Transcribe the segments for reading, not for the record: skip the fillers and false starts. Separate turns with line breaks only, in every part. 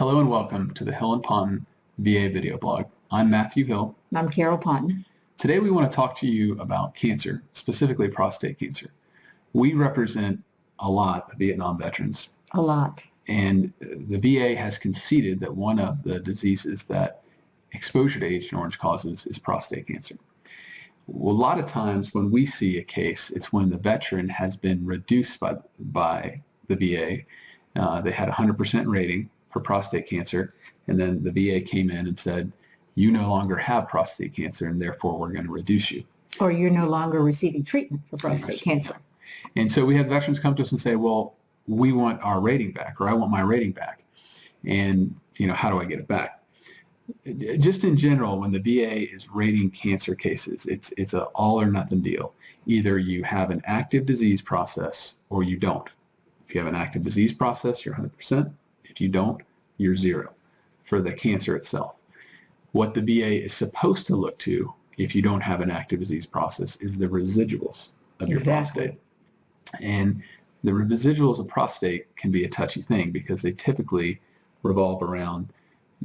Hello and welcome to the Hill and Ponton VA video blog. I'm Matthew Hill.
I'm Carol Ponton.
Today we want to talk to you about cancer, specifically prostate cancer. We represent a lot of Vietnam veterans.
A lot.
And the VA has conceded that one of the diseases that exposure to Agent Orange causes is prostate cancer. Well, a lot of times when we see a case, it's when the veteran has been reduced by the VA. They had a 100% rating for prostate cancer, and then the VA came in and said, you no longer have prostate cancer, and therefore we're going to reduce you. Or
you're no longer receiving treatment for prostate cancer.
And so we have veterans come to us and say, well, we want our rating back, or I want my rating back. And, how do I get it back? Just in general, when the VA is rating cancer cases, it's an all or nothing deal. Either you have an active disease process or you don't. If you have an active disease process, you're 100%. If you don't, you're 0 for the cancer itself. What the VA is supposed to look to, if you don't have an active disease process, is the residuals of your prostate. And the residuals of prostate can be a touchy thing because they typically revolve around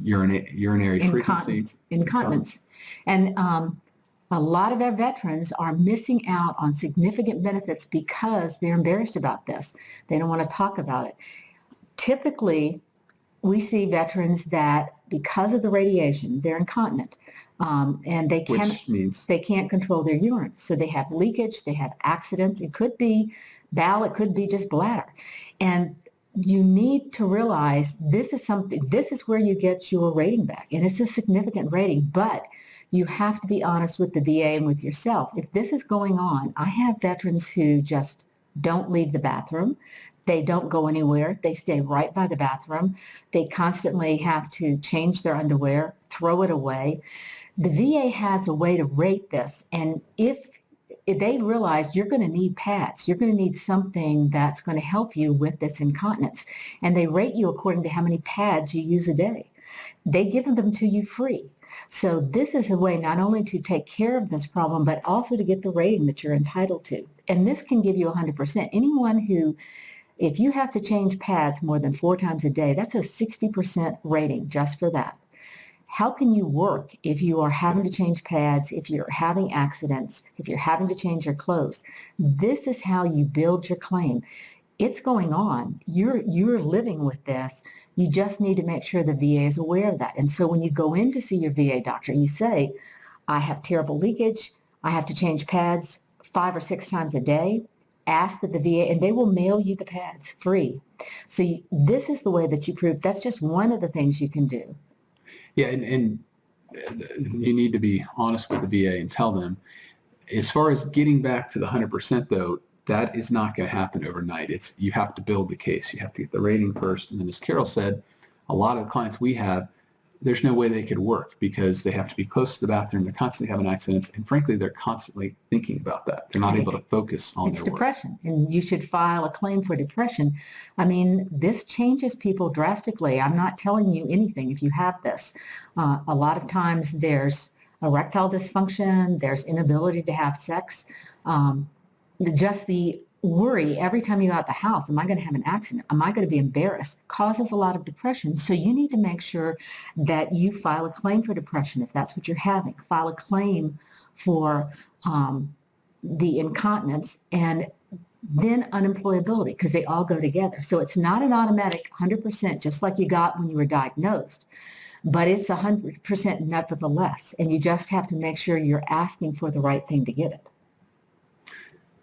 urinary frequency.
Incontinence. And a lot of our veterans are missing out on significant benefits because they're embarrassed about this. They don't want to talk about it. Typically, we see veterans that because of the radiation, they're incontinent, and they can't control their urine. So they have leakage, they have accidents. It could be bowel, it could be just bladder. And you need to realize this is where you get your rating back. And it's a significant rating, but you have to be honest with the VA and with yourself. If this is going on, I have veterans who just don't leave the bathroom. They don't go anywhere. They stay right by the bathroom. They constantly have to change their underwear, throw it away. The VA has a way to rate this. And if they realize you're going to need pads, you're going to need something that's going to help you with this incontinence. And they rate you according to how many pads you use a day. They give them to you free. So this is a way not only to take care of this problem, but also to get the rating that you're entitled to. And this can give you 100%. Anyone who, if you have to change pads more than 4 times a day, that's a 60% rating just for that. How can you work if you are having to change pads, if you're having accidents, if you're having to change your clothes? This is how you build your claim. It's going on. You're living with this. You just need to make sure the VA is aware of that. And so when you go in to see your VA doctor, you say, I have terrible leakage. I have to change pads 5 or 6 times a day. Ask that the VA, and they will mail you the pads free. So this is the way that you prove. That's just one of the things you can do.
Yeah, and you need to be honest with the VA and tell them, as far as getting back to the 100% though, that is not going to happen overnight. You have to build the case. You have to get the rating first. And then as Carol said, a lot of the clients we have, there's no way they could work because they have to be close to the bathroom. They're constantly having accidents. And frankly, they're constantly thinking about that. They're not able to focus on their work.
It's depression. And you should file a claim for depression. I mean, this changes people drastically. I'm not telling you anything if you have this. A lot of times there's erectile dysfunction. There's inability to have sex. Just the worry every time you go out the house, am I going to have an accident? Am I going to be embarrassed? Causes a lot of depression. So you need to make sure that you file a claim for depression if that's what you're having. File a claim for the incontinence and then unemployability because they all go together. So it's not an automatic 100% just like you got when you were diagnosed, but it's 100% nevertheless. And you just have to make sure you're asking for the right thing to get it.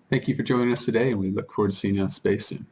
Thank you for joining us today, and we look forward to seeing you on space soon.